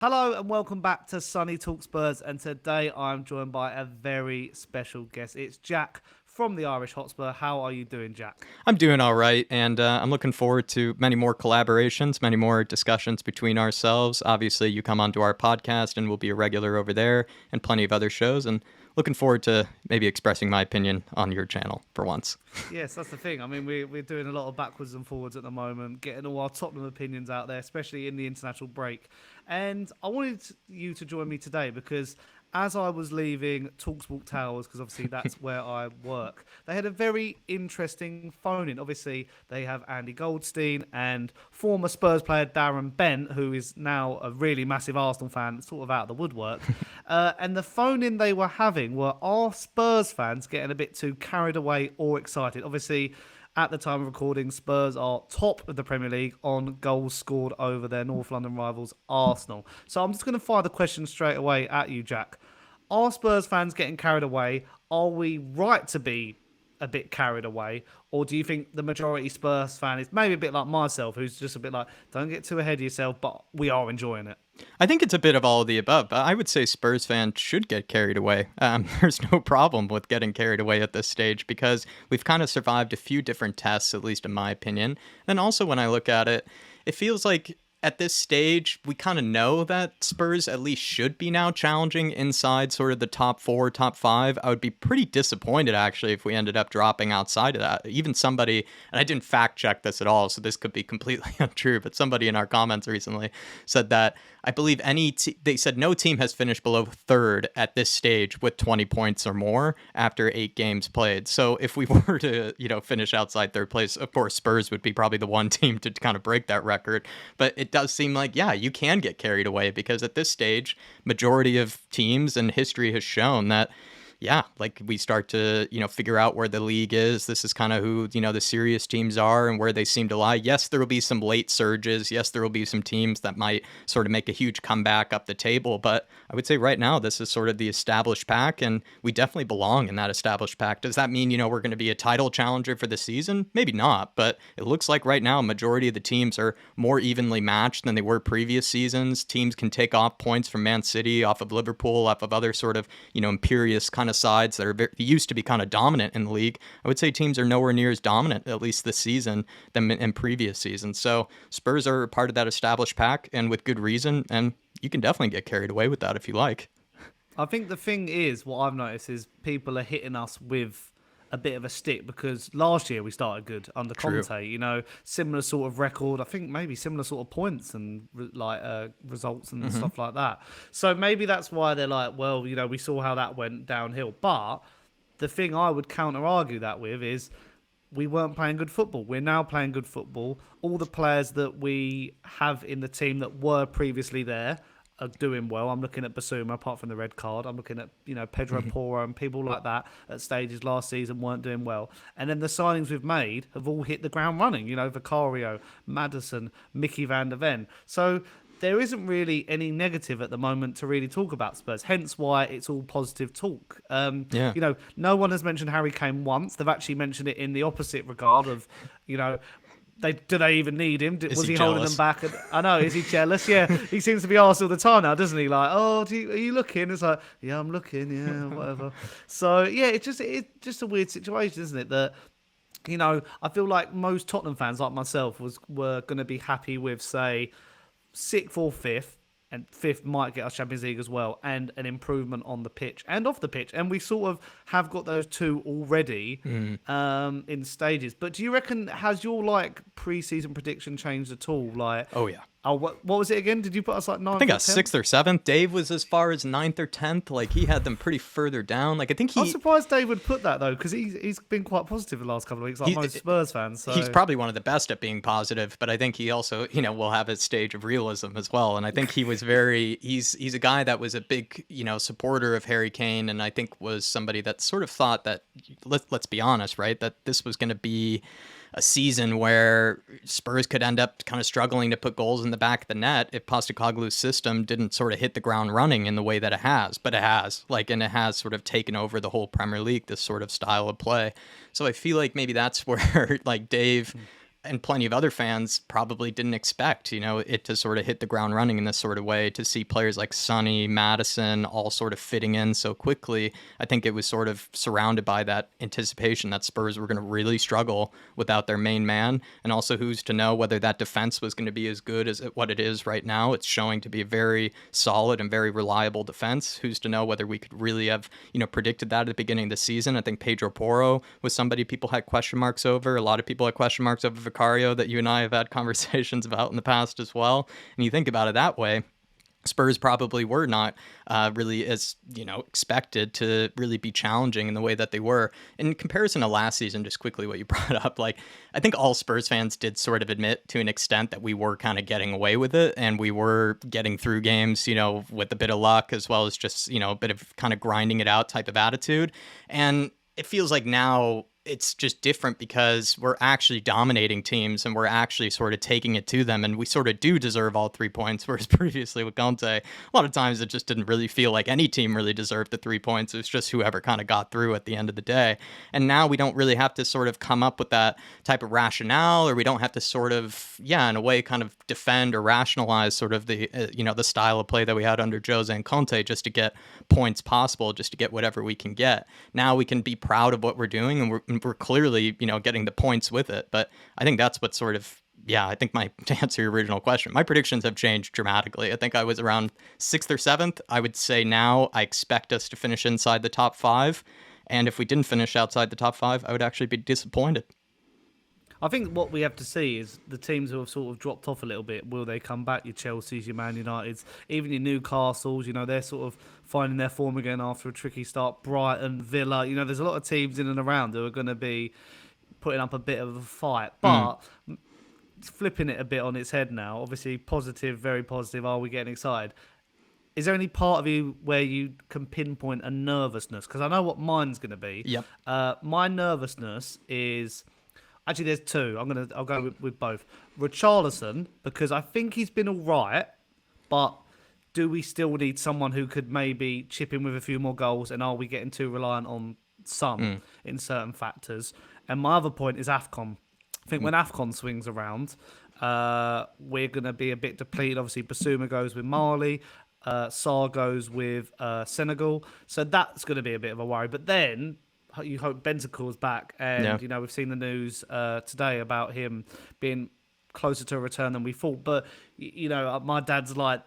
Hello and welcome back to Sonny Talk Spurs, and today I'm joined by a very special guest. It's Jack from the Irish Hotspur. How are you doing, Jack? I'm doing all right, and I'm looking forward to many more collaborations, many more discussions between ourselves. Obviously, you come onto our podcast and we'll be a regular over there, and plenty of other shows, and looking forward to maybe expressing my opinion on your channel for once. Yes, that's the thing. I mean, we're doing a lot of backwards and forwards at the moment, getting all our Tottenham opinions out there, especially in the international break. And I wanted you to join me today because as I was leaving Talkswalk Towers, because obviously that's where I work, they had a very interesting phone-in. Obviously, they have Andy Goldstein and former Spurs player Darren Bent, who is now a really massive Arsenal fan, sort of out of the woodwork. And the phone-in they were having were, are Spurs fans getting a bit too carried away or excited? Obviously, at the time of recording, Spurs are top of the Premier League on goals scored over their North London rivals, Arsenal. So I'm just going to fire the question straight away at you, Jack. Are Spurs fans getting carried away? Are we right to be a bit carried away? Or do you think the majority Spurs fan is maybe a bit like myself, who's just a bit like, don't get too ahead of yourself, but we are enjoying it? I think it's a bit of all of the above. I would say Spurs fans should get carried away. There's no problem with getting carried away at this stage because we've kind of survived a few different tests, at least in my opinion. And also when I look at it, it feels like at this stage, we kind of know that Spurs at least should be now challenging inside sort of the top 4, top 5. I would be pretty disappointed, actually, if we ended up dropping outside of that. Even somebody, and I didn't fact check this at all, so this could be completely untrue, but somebody in our comments recently said that I believe they said no team has finished below third at this stage with 20 points or more after 8 games played. So if we were to, finish outside third place, of course, Spurs would be probably the one team to kind of break that record. But it does seem like, yeah, you can get carried away because at this stage, majority of teams and history has shown that, yeah, like we start to, figure out where the league is. This is kind of who, the serious teams are and where they seem to lie. Yes, there will be some late surges. Yes, there will be some teams that might sort of make a huge comeback up the table. But I would say right now, this is sort of the established pack, and we definitely belong in that established pack. Does that mean, we're going to be a title challenger for the season? Maybe not, but it looks like right now, a majority of the teams are more evenly matched than they were previous seasons. Teams can take off points from Man City, off of Liverpool, off of other sort of, imperious kind of sides that are used to be kind of dominant in the league. I would say teams are nowhere near as dominant, at least this season, than in previous seasons. So Spurs are part of that established pack, and with good reason, and you can definitely get carried away with that if you like. I think the thing is, what I've noticed is people are hitting us with a bit of a stick because last year we started good under Conte, similar sort of record. I think maybe similar sort of points and results and stuff like that. So maybe that's why they're like, well, we saw how that went downhill. But the thing I would counter argue that with is we weren't playing good football. We're now playing good football. All the players that we have in the team that were previously there are doing well. I'm looking at Basuma, apart from the red card. I'm looking at, Pedro Porro and people like that at stages last season weren't doing well. And then the signings we've made have all hit the ground running, Vicario, Maddison, Micky van der Ven. So there isn't really any negative at the moment to really talk about Spurs, hence why it's all positive talk. No one has mentioned Harry Kane once. They've actually mentioned it in the opposite regard of, do they even need him? Was he holding them back? I know, is he jealous? Yeah, he seems to be asked all the time now, doesn't he? Like, oh, are you looking? It's like, yeah, I'm looking, yeah, whatever. So, yeah, it's just a weird situation, isn't it? That, I feel like most Tottenham fans, like myself, were going to be happy with, say, 6th or 5th, and 5th might get us Champions League as well, and an improvement on the pitch and off the pitch. And we sort of have got those two already in stages. But do you reckon, has your pre-season prediction changed at all? Oh, yeah. Oh, what was it again? Did you put us 9th? I think 6th or 7th. Dave was as far as 9th or 10th. He had them pretty further down. I think I'm surprised Dave would put that though, because he's been quite positive the last couple of weeks, most Spurs fans. So. He's probably one of the best at being positive, but I think he also, will have his stage of realism as well. And I think he was he's a guy that was a big, supporter of Harry Kane, and I think was somebody that sort of thought that, let's be honest, right, that this was going to be a season where Spurs could end up kind of struggling to put goals in the back of the net if Postecoglou's system didn't sort of hit the ground running in the way that it has. But it has, and it has sort of taken over the whole Premier League, this sort of style of play. So I feel like maybe that's where, Dave and plenty of other fans probably didn't expect, it to sort of hit the ground running in this sort of way, to see players like Sonny, Maddison, all sort of fitting in so quickly. I think it was sort of surrounded by that anticipation that Spurs were going to really struggle without their main man. And also, who's to know whether that defense was going to be as good as what it is right now. It's showing to be a very solid and very reliable defense. Who's to know whether we could really have, predicted that at the beginning of the season. I think Pedro Porro was somebody people had question marks over. A lot of people had question marks over Vicario that you and I have had conversations about in the past as well. And you think about it that way, Spurs probably were not really as, expected to really be challenging in the way that they were. In comparison to last season, just quickly what you brought up, I think all Spurs fans did sort of admit to an extent that we were kind of getting away with it, and we were getting through games, with a bit of luck, as well as just, a bit of kind of grinding it out type of attitude. And it feels like now it's just different because we're actually dominating teams and we're actually sort of taking it to them, and we sort of do deserve all 3 points, whereas previously with Conte, a lot of times it just didn't really feel like any team really deserved the 3 points. It was just whoever kind of got through at the end of the day. And now we don't really have to sort of come up with that type of rationale, or we don't have to sort of, in a way, kind of defend or rationalize sort of the, the style of play that we had under Jose and Conte just to get points possible, just to get whatever we can get. Now we can be proud of what we're doing, and we're clearly, getting the points with it. But I think that's what sort of, I think to answer your original question, my predictions have changed dramatically. I think I was around 6th or 7th. I would say now I expect us to finish inside the top 5. And if we didn't finish outside the top 5, I would actually be disappointed. I think what we have to see is the teams who have sort of dropped off a little bit, will they come back? Your Chelseas, your Man Uniteds, even your Newcastles, they're sort of finding their form again after a tricky start. Brighton, Villa, there's a lot of teams in and around who are going to be putting up a bit of a fight. But flipping it a bit on its head now, obviously positive, very positive, are we getting excited? Is there any part of you where you can pinpoint a nervousness? Because I know what mine's going to be. Yep. My nervousness is... Actually, there's two. I'll go with both. Richarlison, because I think he's been all right, but do we still need someone who could maybe chip in with a few more goals, and are we getting too reliant on some in certain factors? And my other point is AFCON. I think when AFCON swings around, we're going to be a bit depleted. Obviously, Basuma goes with Mali. Sarr goes with Senegal. So that's going to be a bit of a worry. But then... you hope Bentancur's back, and we've seen the news today about him being closer to a return than we thought. But my dad's like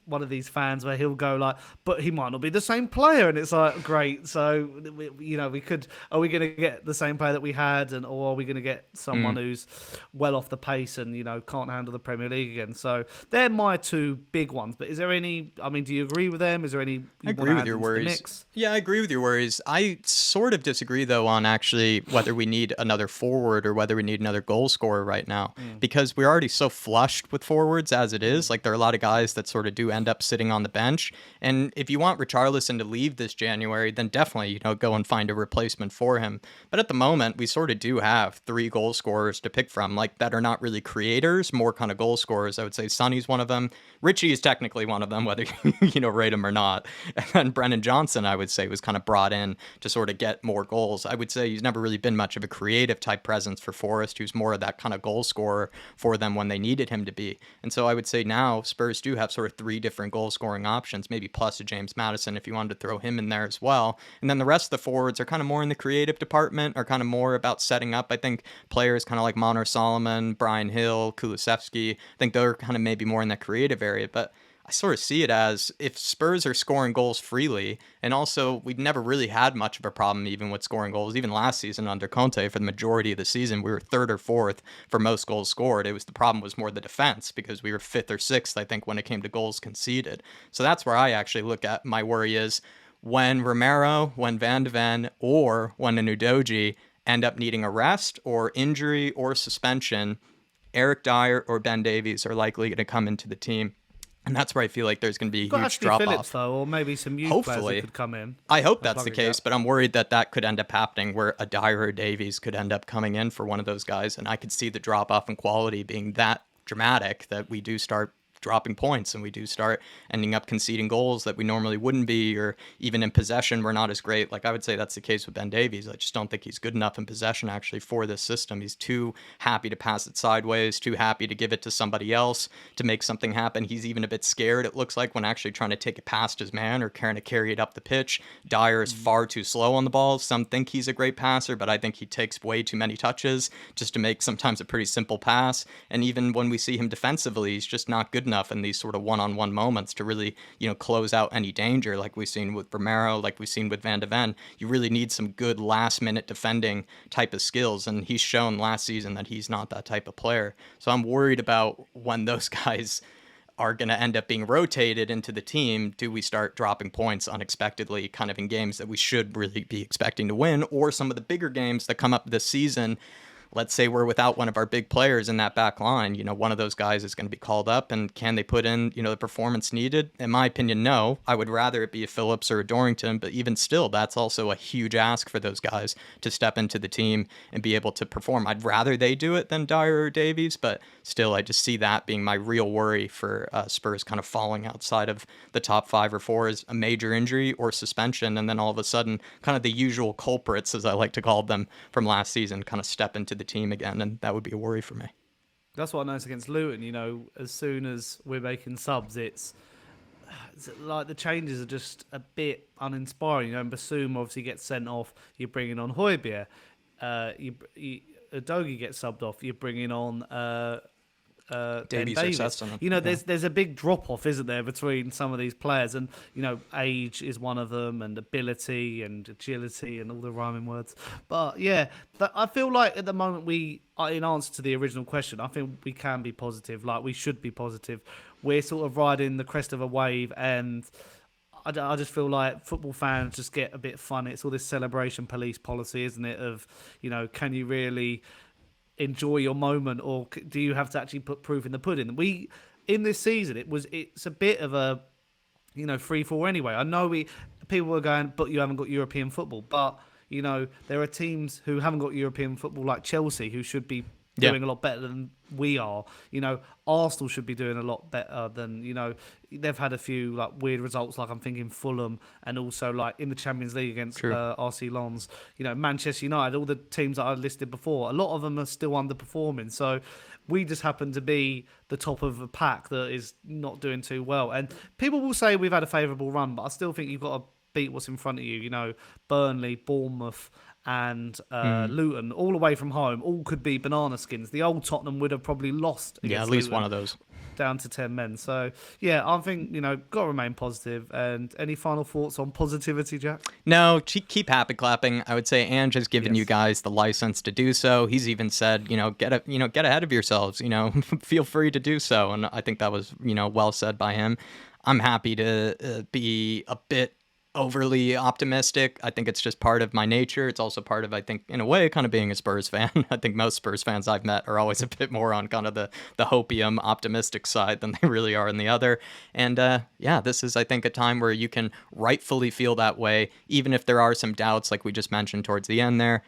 one of these fans where he'll go like, but he might not be the same player, and it's like, great. So we could, are we going to get the same player that we had, or are we going to get someone who's well off the pace and can't handle the Premier League again? So they're my two big ones. But is there any? I mean, do you agree with them? Is there any? I agree with your worries. Yeah, I agree with your worries. I sort of disagree though on actually whether we need another forward or whether we need another goal scorer right now, because we're already so flushed with forwards as it is. Like, there are a lot of guys that sort of do end up sitting on the bench, and if you want Richarlison to leave this January, then definitely go and find a replacement for him. But at the moment, we sort of do have 3 goal scorers to pick from, like, that are not really creators, more kind of goal scorers. I would say Sonny's one of them. Richie is technically one of them, whether you rate him or not. And then Brennan Johnson, I would say, was kind of brought in to sort of get more goals. I would say he's never really been much of a creative type presence for Forest, who's more of that kind of goal scorer for them when they needed him to be. And so I would say now Spurs do have sort of 3 different goal scoring options, maybe plus a James Maddison if you wanted to throw him in there as well. And then the rest of the forwards are kind of more in the creative department, are kind of more about setting up. I think players kind of like Mנור Solomon, Brian Hill, Kulusevski, I think they're kind of maybe more in the creative area. But I sort of see it as, if Spurs are scoring goals freely, and also we've never really had much of a problem even with scoring goals. Even last season under Conte, for the majority of the season, we were 3rd or 4th for most goals scored. The problem was more the defense, because we were 5th or 6th, I think, when it came to goals conceded. So that's where I actually look at my worry is when Romero, when Van de Ven, or when an Udogie end up needing a rest or injury or suspension, Eric Dyer or Ben Davies are likely going to come into the team. And that's where I feel like there's going to be a huge drop-off. Phillips, though, or maybe some youth players who could come in. I hope that's the case, but I'm worried that could end up happening, where a Dyer or Davies could end up coming in for one of those guys, and I could see the drop-off in quality being that dramatic that we do start dropping points and we do start ending up conceding goals that we normally wouldn't be, or even in possession we're not as great. Like I would say that's the case with Ben Davies. I just don't think he's good enough in possession actually for this system. He's too happy to pass it sideways, too happy to give it to somebody else to make something happen. He's even a bit scared, it looks like, when actually trying to take it past his man or trying to carry it up the pitch. Dyer is far too slow on the ball. Some think he's a great passer, but I think he takes way too many touches just to make sometimes a pretty simple pass. And even when we see him defensively, he's just not good enough in these sort of one-on-one moments to really, close out any danger like we've seen with Romero, like we've seen with Van de Ven. You really need some good last-minute defending type of skills, and he's shown last season that he's not that type of player. So I'm worried about when those guys are going to end up being rotated into the team, do we start dropping points unexpectedly kind of in games that we should really be expecting to win, or some of the bigger games that come up this season. Let's say we're without one of our big players in that back line. One of those guys is going to be called up, and can they put in, the performance needed? In my opinion, no. I would rather it be a Phillips or a Dorrington, but even still, that's also a huge ask for those guys to step into the team and be able to perform. I'd rather they do it than Dyer or Davies, but still, I just see that being my real worry for Spurs kind of falling outside of the top 5 or 4 is a major injury or suspension, and then all of a sudden, kind of the usual culprits, as I like to call them, from last season kind of step into the team again, and that would be a worry for me. That's what I noticed against Luton. As soon as we're making subs, it's like the changes are just a bit uninspiring. And Bassoum obviously gets sent off. You're bringing on Højbjerg. Udogie gets subbed off. You're bringing on Davies. There's a big drop off, isn't there, between some of these players, and age is one of them, and ability and agility and all the rhyming words. But yeah, I feel like at the moment in answer to the original question, I think we can be positive. Like we should be positive. We're sort of riding the crest of a wave, and I just feel like football fans just get a bit funny. It's all this celebration police policy, isn't it? Of can you really enjoy your moment, or do you have to actually put proof in the pudding? In this season, it's a bit of a free fall anyway. I know people were going, but you haven't got European football. But there are teams who haven't got European football, like Chelsea, who should be doing a lot better than we are. Arsenal should be doing a lot better than, they've had a few like weird results, like I'm thinking Fulham, and also like in the Champions League against RC Lens. Manchester United, all the teams that I listed before, a lot of them are still underperforming. So we just happen to be the top of a pack that is not doing too well. And people will say we've had a favourable run, but I still think you've got to beat what's in front of you. Burnley, Bournemouth, and Luton, all away from home, all could be banana skins. The old Tottenham would have probably lost against at least Luton, one of those, down to 10 men. So yeah, I think got to remain positive. And any final thoughts on positivity, Jack? No, keep happy clapping. I would say Ange has given you guys the license to do so. He's even said, get ahead of yourselves. Feel free to do so, and I think that was well said by him. I'm happy to be a bit overly optimistic. I think it's just part of my nature. It's also part of, I think, in a way, kind of being a Spurs fan. I think most Spurs fans I've met are always a bit more on kind of the hopium optimistic side than they really are in the other. And this is, I think, a time where you can rightfully feel that way, even if there are some doubts, like we just mentioned towards the end there.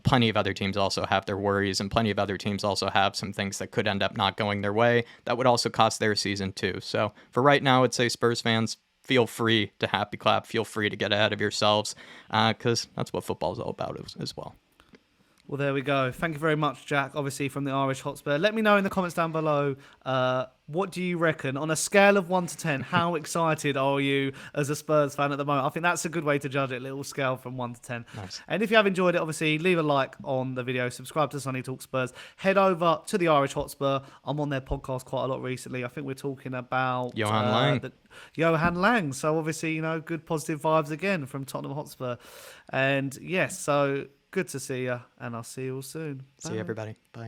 Plenty of other teams also have their worries, and plenty of other teams also have some things that could end up not going their way. That would also cost their season too. So for right now, I'd say Spurs fans, feel free to happy clap. Feel free to get ahead of yourselves, because that's what football is all about as well. Well, there we go. Thank you very much, Jack, obviously from the Irish Hotspur. Let me know in the comments down below, what do you reckon? On a scale of 1 to 10, how excited are you as a Spurs fan at the moment? I think that's a good way to judge it, a little scale from 1 to 10. Nice. And if you have enjoyed it, obviously, leave a like on the video, subscribe to Sonny Talk Spurs, head over to the Irish Hotspur. I'm on their podcast quite a lot recently. I think we're talking about Johan Lang. Johan Lang. So obviously, good positive vibes again from Tottenham Hotspur. And yes, so good to see you, and I'll see you all soon. Bye. See you, everybody. Bye.